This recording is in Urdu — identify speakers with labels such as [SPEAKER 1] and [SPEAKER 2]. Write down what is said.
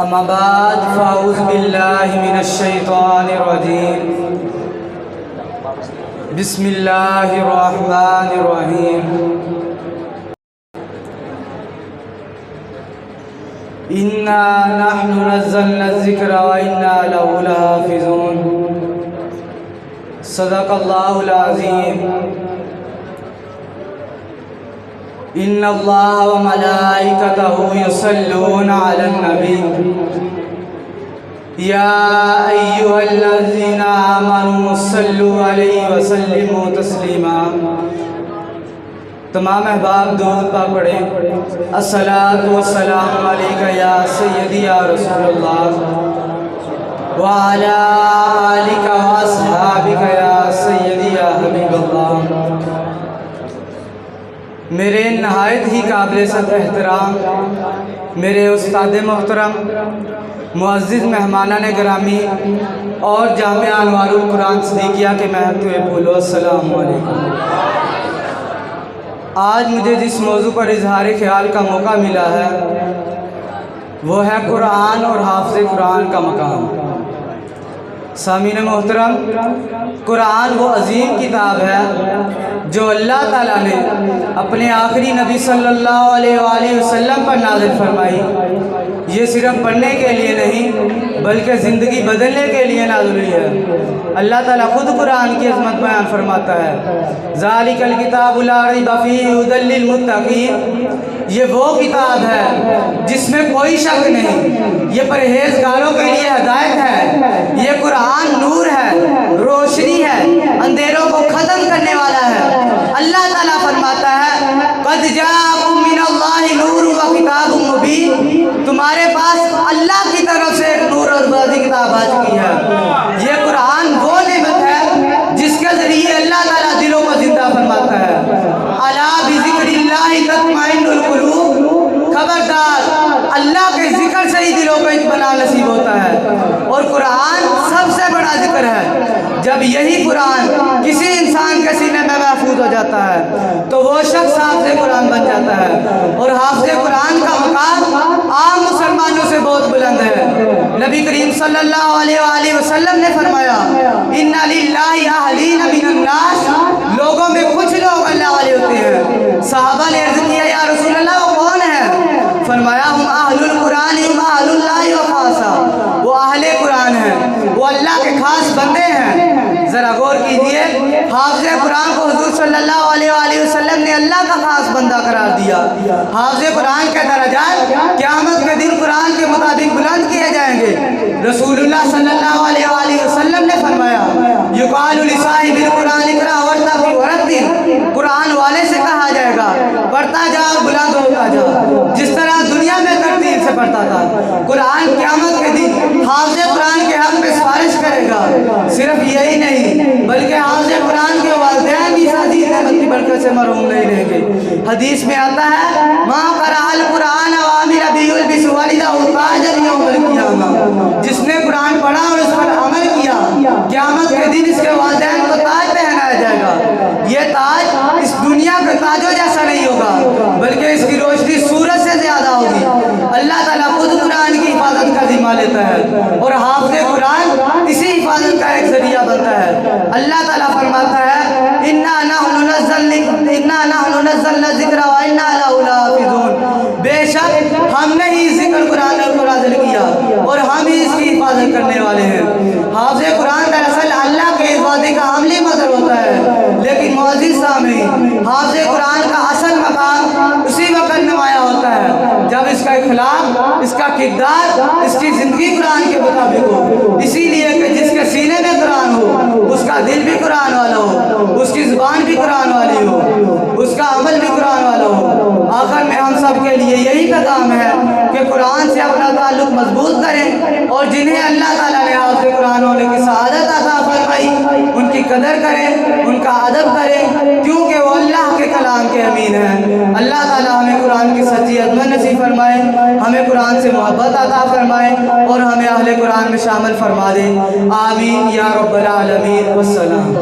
[SPEAKER 1] اما بعد فاعوذ باللہ من الشیطان الرجیم بسم اللہ الرحمن الرحیم انا نحن نزلنا الذکر وانا لہ لحافظون صدق اللہ العظیم ان اللہ وملائکتہ یصلون علی النبی یا ایہا الذین آمنوا صلوا علیہ وسلموا تسلیما۔ تمام احباب درود پاک پڑھیں۔ الصلاۃ والسلام علیکہ یا سیدی یا رسول اللہ وعلی آلکہ واصحابکہ یا سیدی یا حبیب اللہ۔ میرے نہایت ہی قابل صد احترام میرے استاد محترم، معزز مہمانان گرامی اور جامعہ انوار القرآن صدیقیہ کے محتوے پھولو، السلام علیکم۔ آج مجھے جس موضوع پر اظہار خیال کا موقع ملا ہے وہ ہے قرآن اور حافظ قرآن کا مقام۔ سامعین محترم، قرآن وہ عظیم کتاب ہے جو اللہ تعالیٰ نے اپنے آخری نبی صلی اللہ علیہ وآلہ وسلم پر نازل فرمائی۔ یہ صرف پڑھنے کے لیے نہیں بلکہ زندگی بدلنے کے لیے نازل ہوئی ہے۔ اللہ تعالیٰ خود قرآن کی عظمت بیان فرماتا ہے، ذالک الکتاب لا ریب فیہ ھدی للمتقین۔ یہ وہ کتاب ہے جس میں کوئی شک نہیں، یہ پرہیزگاروں کے لیے ہدایت ہے۔ یہ قرآن نور ہے، روشنی ہے، اندھیروں کو ختم کرنے والا ہے۔ اللہ تعالیٰ فرماتا ہے، قد جاءکم من اللہ نور و کتاب مبین۔ تمہارے پاس اللہ کی طرف سے ایک نور اور واضح کتاب آ چکی ہے۔ یہ قرآن وہ نعمت ہے جس کے ذریعے اللہ تعالیٰ دلوں کو زندہ فرماتا ہے۔ الا بذکر اللہ تطمئن القلوب۔ خبردار، اللہ کے ذکر سے ہی دلوں کو اطمینان نصیب ہوتا ہے، اور قرآن سب سے بڑا ذکر ہے۔ جب یہی قرآن کسی انسان کے سینے میں محفوظ ہو جاتا ہے تو وہ شخص حافظ قرآن بن جاتا ہے، اور حافظ قرآن کا مقام عام مسلمانوں سے بہت بلند ہے۔ نبی کریم صلی اللہ علیہ وآلہ وسلم نے فرمایا، ان للہ اہلین من الناس۔ لوگوں میں کچھ لوگ اللہ والے ہوتے ہیں۔ صحابہ نے عرض کیا، یا رسول اللہ وہ کون ہے؟ فرمایا، ہم اہل القرآن ہم اہل اللہ و خاصہ۔ وہ اہل قرآن ہیں، وہ اللہ کے خاص بندے ہیں۔ ذرا غور کیجئے، حافظ قرآن کو حضور صلی اللہ علیہ وآلہ وسلم نے اللہ کا خاص بندہ قرار دیا۔ حافظ قرآن کے درجات قیامت کے دن قرآن کے مطابق بلند کیے جائیں گے۔ رسول اللہ صلی اللہ علیہ وآلہ وسلم نے فرمایا، یقال لصاحب القرآن اقرأ وارتقِ ورتل۔ قرآن والے سے کہا جائے گا، پڑھتا جا اور بلند ہوتا جا، جس طرح دنیا میں ترتیب سے پڑھتا تھا۔ قرآن قیامت کے دن حافظ قرآن کے حق میں سفارش کرے گا۔ صرف یہی نہیں بلکہ حافظ قرآن کے والدین بھی حدیث نعمت کی برکت سے محروم نہیں رہیں گے۔ حدیث میں آتا ہے، ما قرأ القرآن وعمل به يلبس والدہ تاجا یوم القیامہ۔ جس نے قرآن پڑھا اور اس پر عمل کیا، قیامت کے دن اس کے والدین کو تاج پہنایا جائے گا۔ یہ تاج اس دنیا کے تاجوں جیسا نہیں ہوگا بلکہ اس کی روشنی سورج سے زیادہ ہوگی۔ اللہ تعالیٰ خود قرآن کی حفاظت کا ذمہ لیتا ہے، اور حافظ قرآن اسی حفاظت کا ایک ذریعہ بنتا ہے۔ اللہ تعالیٰ فرماتا ہے، انا نحن نزلنا الذکر وانا لہ لحافظون۔ بے شک ہم نے ہی ذکر قرآن کو نازل کیا اور ہم ہی اس کی حفاظت کرنے والے ہیں۔ حافظ قرآن دراصل اللہ کے وعدے کا عملی مظہر ہوتا ہے، لیکن معزز سامعین، حافظ قرآن کا اصل مقام اسی وقت نمایاں ہوتا ہے جب اس کا اخلاق، اس کا کردار، اس کی زندگی قرآن کے مطابق ہو۔ اسی لیے کہ جس کے سینے میں قرآن ہو اس کا دل بھی قرآن والا ہو، اس کی زبان بھی قرآن والی ہو، اس کا عمل بھی قرآن والا ہو۔ آخر میں ہم سب کے لیے یہی پیغام ہے کہ قرآن سے اپنا تعلق مضبوط کریں، اور جنہیں اللہ تعالیٰ نے حافظ قرآن ہونے کی سعادت عطا فرمائی ان کی قدر کریں، ان کا ادب کریں، کیونکہ وہ اللہ کے کلام کے امین ہیں۔ اللہ تعالیٰ ہمیں قرآن کی سچی عظمت نصیب فرمائے، ہمیں قرآن سے محبت عطا فرمائے، اور ہمیں اہل قرآن میں شامل فرما دے۔ آمین یا رب العالمین۔ والسلام۔